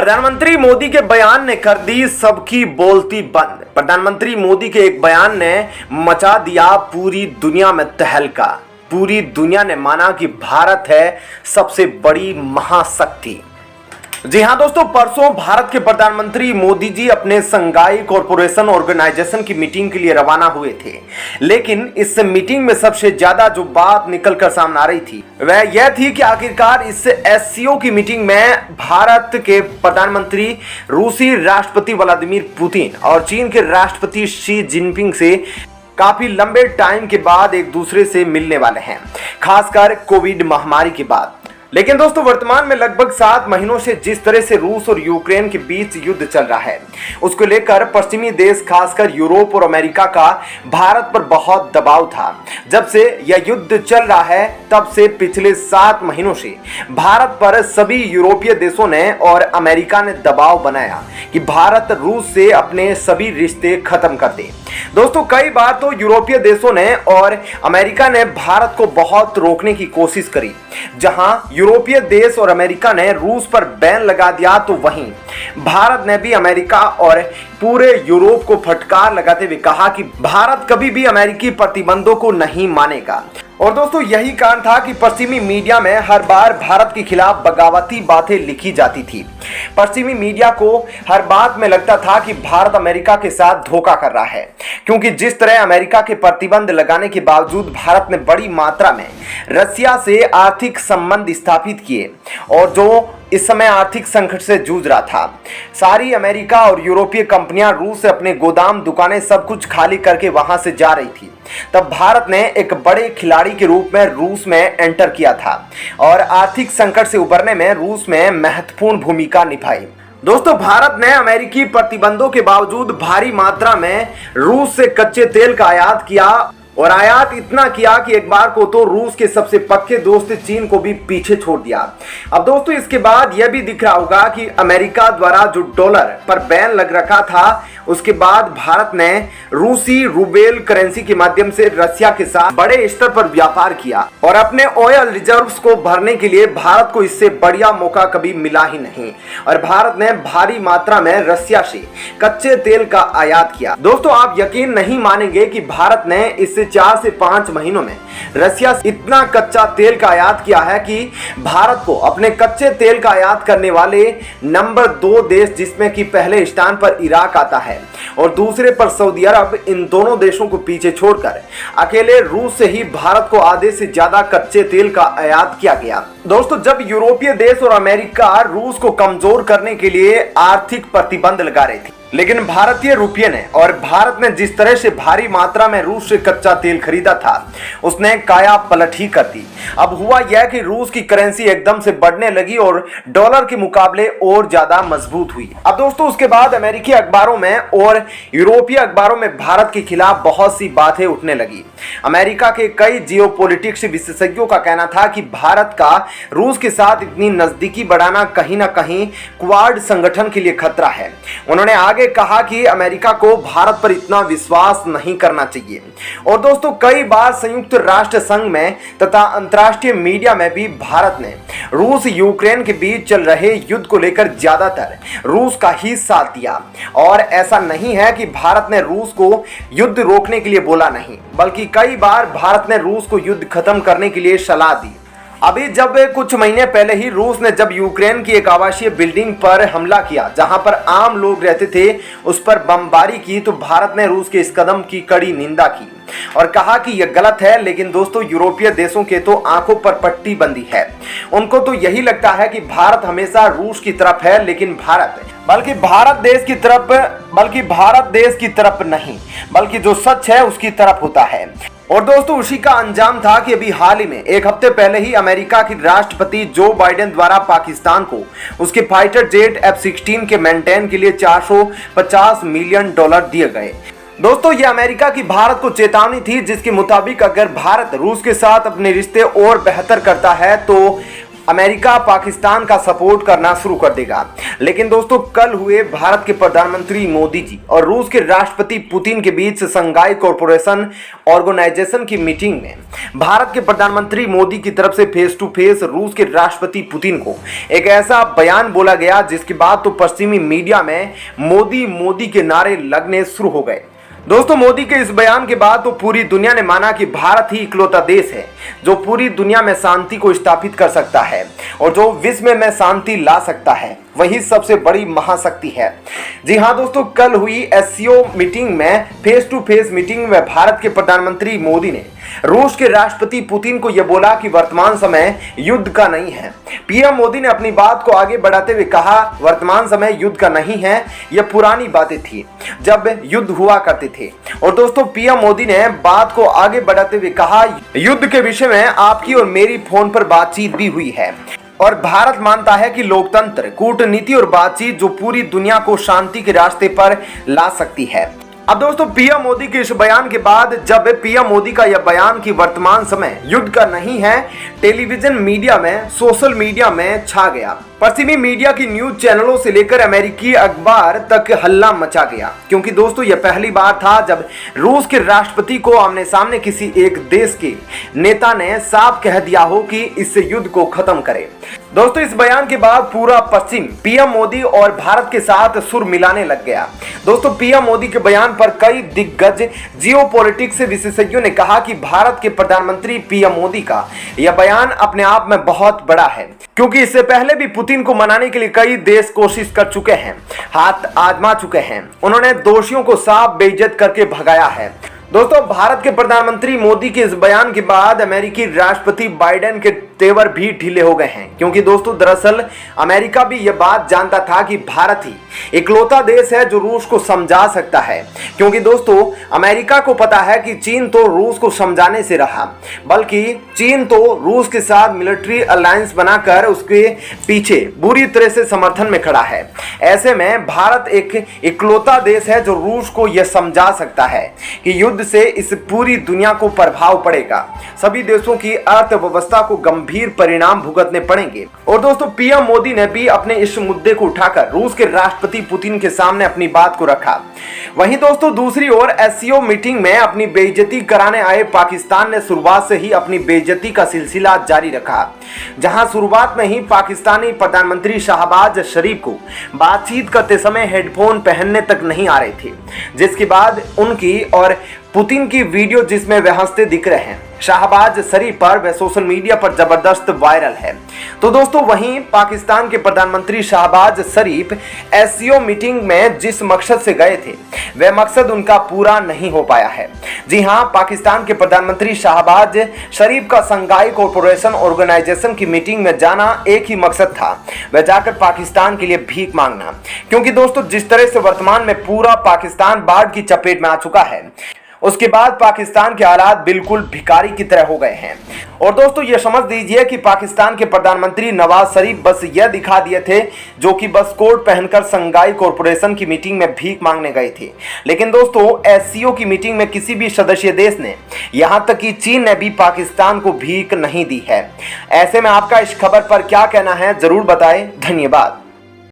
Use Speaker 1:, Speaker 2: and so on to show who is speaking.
Speaker 1: प्रधानमंत्री मोदी के बयान ने कर दी सबकी बोलती बंद। प्रधानमंत्री मोदी के एक बयान ने मचा दिया पूरी दुनिया में तहलका। पूरी दुनिया ने माना कि भारत है सबसे बड़ी महाशक्ति। जी हां दोस्तों, परसों भारत के प्रधानमंत्री मोदी जी अपने संघाई कॉरपोरेशन ऑर्गेनाइजेशन की मीटिंग के लिए रवाना हुए थे। लेकिन इस मीटिंग में सबसे ज्यादा जो बात निकलकर सामने आ रही थी वह यह थी कि आखिरकार इस एससीओ की मीटिंग में भारत के प्रधानमंत्री रूसी राष्ट्रपति व्लादिमीर पुतिन और चीन के राष्ट्रपति शी जिनपिंग से काफी लंबे टाइम के बाद एक दूसरे से मिलने वाले हैं, खासकर कोविड महामारी के बाद। लेकिन दोस्तों, वर्तमान में लगभग 7 महीनों से जिस तरह से रूस और यूक्रेन के बीच युद्ध चल रहा है, उसको लेकर पश्चिमी देश खासकर यूरोप और अमेरिका का भारत पर बहुत दबाव था। जब से यह युद्ध चल रहा है तब से पिछले 7 महीनों से भारत पर सभी यूरोपीय देशों ने और अमेरिका ने दबाव बनाया कि भारत रूस से अपने सभी रिश्ते खत्म कर दे। दोस्तों, कई बार तो यूरोपीय देशों ने और अमेरिका ने भारत को बहुत रोकने की कोशिश करी। जहां यूरोपीय देश और अमेरिका ने रूस पर बैन लगा दिया, तो वहीं भारत ने भी अमेरिका और पूरे यूरोप को फटकार लगाते हुए कहा कि भारत कभी भी अमेरिकी प्रतिबंधों को नहीं मानेगा। और दोस्तों, यही कारण था कि पश्चिमी मीडिया में हर बार भारत के खिलाफ बगावती बातें लिखी जाती थी। पश्चिमी मीडिया को हर बात में लगता था कि भारत अमेरिका के साथ धोखा कर रहा है, क्योंकि जिस तरह अमेरिका के प्रतिबंध लगाने के बावजूद भारत ने बड़ी मात्रा में रसिया से आर्थिक संबंध स्थापित किए और जो इस समय आर्थिक संकट से जूझ रहा था। सारी अमेरिका और यूरोपीय कंपनियां रूस से अपने गोदाम, दुकानें सब कुछ खाली करके वहां से जा रही थी। तब भारत ने एक बड़े खिलाड़ी के रूप में रूस में एंटर किया था और आर्थिक संकट से उबरने में रूस में महत्वपूर्ण भूमिका निभाई। दोस्तों, भारत ने अमेरिकी प्रतिबंधों के बावजूद भारी मात्रा में रूस से कच्चे तेल का आयात किया और आयात इतना किया कि एक बार को तो रूस के सबसे पक्के दोस्त चीन को भी पीछे छोड़ दिया। अब दोस्तों, इसके बाद यह भी दिख रहा होगा कि अमेरिका द्वारा जो डॉलर पर बैन लग रखा था, उसके बाद भारत ने रूसी रूबेल करेंसी के माध्यम से रसिया के साथ बड़े स्तर पर व्यापार किया और अपने ऑयल रिजर्व्स को भरने के लिए भारत को इससे बढ़िया मौका कभी मिला ही नहीं और भारत ने भारी मात्रा में रसिया से कच्चे तेल का आयात किया। दोस्तों, आप यकीन नहीं मानेंगे कि भारत ने इससे 4 से 5 महीनों में रसिया से इतना कच्चा तेल का आयात किया है कि भारत को अपने कच्चे तेल का आयात करने वाले नंबर 2 देश, जिसमें कि पहले स्थान पर इराक आता है और दूसरे पर सऊदी अरब, इन दोनों देशों को पीछे छोड़कर अकेले रूस से ही भारत को आधे से ज्यादा कच्चे तेल का आयात किया गया। दोस्तों, जब यूरोपीय देश और अमेरिका रूस को कमजोर करने के लिए आर्थिक प्रतिबंध लगा रहे थे, लेकिन भारतीय रुपये ने और भारत ने जिस तरह से भारी मात्रा में रूस से कच्चा तेल खरीदा था, उसने काया पलट ही कर दी। अब हुआ यह कि रूस की करेंसी एकदम से बढ़ने लगी और डॉलर के मुकाबले और ज्यादा मजबूत हुई। अब दोस्तों, उसके बाद अमेरिकी अखबारों में और यूरोपीय अखबारों में भारत के खिलाफ बहुत सी बातें उठने लगी। अमेरिका के कई जियोपॉलिटिक्स विशेषज्ञों का कहना था कि भारत का रूस के साथ इतनी नजदीकी बढ़ाना कहीं ना कहीं क्वाड संगठन के लिए खतरा है। उन्होंने आगे कहा कि अमेरिका को भारत पर इतना विश्वास नहीं करना चाहिए। और दोस्तों, कई बार संयुक्त राष्ट्र संघ में तथा अंतर्राष्ट्रीय मीडिया में भी भारत ने रूस यूक्रेन के बीच चल रहे युद्ध को लेकर ज्यादातर रूस का ही साथ दिया। और ऐसा नहीं है कि भारत ने रूस को युद्ध रोकने के लिए बोला नहीं, बल्कि कई बार भारत ने रूस को युद्ध खत्म करने के लिए सलाह दी। अभी जब कुछ महीने पहले ही रूस ने जब यूक्रेन की एक आवासीय बिल्डिंग पर हमला किया, जहां पर आम लोग रहते थे, उस पर बमबारी की, तो भारत ने रूस के इस कदम की कड़ी निंदा की और कहा कि यह गलत है। लेकिन दोस्तों, यूरोपीय देशों के तो आंखों पर पट्टी बंदी है। उनको तो यही लगता है कि भारत हमेशा रूस की तरफ है, लेकिन भारत देश की तरफ नहीं, बल्कि जो सच है उसकी तरफ होता है। और दोस्तों, उसी का अंजाम था कि अभी हाल ही में एक हफ्ते पहले ही अमेरिका के राष्ट्रपति जो बाइडेन द्वारा पाकिस्तान को उसके फाइटर जेट F-16 के मेंटेन के लिए $450 मिलियन दिए गए। दोस्तों, ये अमेरिका की भारत को चेतावनी थी, जिसके मुताबिक अगर भारत रूस के साथ अपने रिश्ते और बेहतर करता है तो अमेरिका पाकिस्तान का सपोर्ट करना शुरू कर देगा। लेकिन दोस्तों, कल हुए भारत के प्रधानमंत्री मोदी जी और रूस के राष्ट्रपति पुतिन के बीच शंघाई कोऑपरेशन ऑर्गेनाइजेशन की मीटिंग में भारत के प्रधानमंत्री मोदी की तरफ से फेस टू फेस रूस के राष्ट्रपति पुतिन को एक ऐसा बयान बोला गया जिसके बाद तो पश्चिमी मीडिया में मोदी मोदी के नारे लगने शुरू हो गए। दोस्तों, मोदी के इस बयान के बाद तो पूरी दुनिया ने माना कि भारत ही इकलौता देश है जो पूरी दुनिया में शांति को स्थापित कर सकता है और जो विश्व में शांति ला सकता है, वही सबसे बड़ी महाशक्ति है। जी हां दोस्तों, कल हुई एससीओ मीटिंग में फेस टू फेस मीटिंग में भारत के प्रधानमंत्री मोदी ने रूस के राष्ट्रपति पुतिन को यह बोला कि वर्तमान समय युद्ध का नहीं है। पीएम मोदी ने अपनी बात को आगे बढ़ाते हुए कहा, वर्तमान समय युद्ध का नहीं है, यह पुरानी बातें थी जब युद्ध हुआ करते थे। और दोस्तों, पीएम मोदी ने बात को आगे बढ़ाते हुए कहा, युद्ध के विषय में आपकी और मेरी फोन पर बातचीत भी हुई है और भारत मानता है कि लोकतंत्र, कूटनीति और बातचीत जो पूरी दुनिया को शांति के रास्ते पर ला सकती है। अब दोस्तों, पीएम मोदी के इस बयान के बाद जब पीएम मोदी का यह बयान कि वर्तमान समय युद्ध का नहीं है टेलीविजन मीडिया में, सोशल मीडिया में छा गया। पश्चिमी मीडिया की न्यूज चैनलों से लेकर अमेरिकी अखबार तक हल्ला मचा गया, क्योंकि दोस्तों यह पहली बार था जब रूस के राष्ट्रपति को आमने सामने किसी एक देश के नेता ने साफ कह दिया हो कि इस युद्ध को खत्म करे। दोस्तों, इस बयान के बाद पूरा पश्चिम पीएम मोदी और भारत के साथ सुर मिलाने लग गया। दोस्तों, पीएम मोदी के बयान पर कई दिग्गज जियोपॉलिटिक्स विशेषज्ञों ने कहा कि भारत के प्रधानमंत्री पीएम मोदी का यह बयान अपने आप में बहुत बड़ा है, क्योंकि इससे पहले भी पुतिन को मनाने के लिए कई देश कोशिश कर चुके हैं, हाथ आजमा चुके हैं। उन्होंने दोषियों को साफ बेइज्जत करके भगाया है। दोस्तों, भारत के प्रधानमंत्री मोदी के इस बयान के बाद अमेरिकी राष्ट्रपति बाइडेन के तेवर भी ढीले हो गए हैं, क्योंकि दोस्तों दरअसल अमेरिका भी यह बात जानता था कि भारत ही इकलौता देश है जो रूस को समझा सकता है। क्योंकि दोस्तों, अमेरिका को पता है कि चीन तो रूस को समझाने से रहा, बल्कि चीन तो रूस के साथ मिलिट्री अलायंस बनाकर उसके पीछे बुरी तरह से समर्थन में खड़ा है। ऐसे में भारत एक इकलौता देश है जो रूस को यह समझा सकता है कि युद्ध से इस पूरी दुनिया को प्रभाव पड़ेगा, सभी देशों की अर्थव्यवस्था को गंभीर परिणाम भुगतने पड़ेंगे। और दोस्तों, पीएम मोदी ने भी अपने इस मुद्दे को उठाकर रूस के राष्ट्रपति पुतिन के सामने अपनी बात को रखा। वहीं दोस्तों, दूसरी ओर एससीओ मीटिंग में अपनी बेइज्जती कराने आए पाकिस्तान ने शुरुआत से ही अपनी बेइज्जती का सिलसिला जारी रखा, जहां शुरुआत में ही पाकिस्तानी प्रधानमंत्री शहबाज शरीफ को बातचीत करते समय हेडफोन पहनने तक नहीं आ रहे थे, जिसके बाद उनकी और पुतिन की वीडियो जिसमें वे हंसते दिख रहे हैं शाहबाज शरीफ पर वह सोशल मीडिया पर जबरदस्त वायरल है। तो दोस्तों, वहीं पाकिस्तान के प्रधानमंत्री शहबाज शरीफ एससीओ मीटिंग में जिस मकसद से गए थे वह मकसद उनका पूरा नहीं हो पाया है। जी हां, पाकिस्तान के प्रधानमंत्री शहबाज शरीफ का शंघाई कोऑपरेशन ऑर्गेनाइजेशन की मीटिंग में जाना एक ही मकसद था, वह जाकर पाकिस्तान के लिए भीख मांगना। क्योंकि दोस्तों, जिस तरह से वर्तमान में पूरा पाकिस्तान बाढ़ की चपेट में आ चुका है, उसके बाद पाकिस्तान के हालात बिल्कुल भिखारी की तरह हो गए हैं। और दोस्तों, ये समझ लीजिए कि पाकिस्तान के प्रधानमंत्री नवाज शरीफ बस यह दिखा दिए थे, जो कि बस कोट पहनकर शंघाई कॉरपोरेशन की मीटिंग में भीख मांगने गए थे। लेकिन दोस्तों, एससीओ की मीटिंग में किसी भी सदस्य देश ने, यहां तक कि चीन ने भी पाकिस्तान को भीख नहीं दी है। ऐसे में आपका इस खबर पर क्या कहना है, जरूर बताएं। धन्यवाद।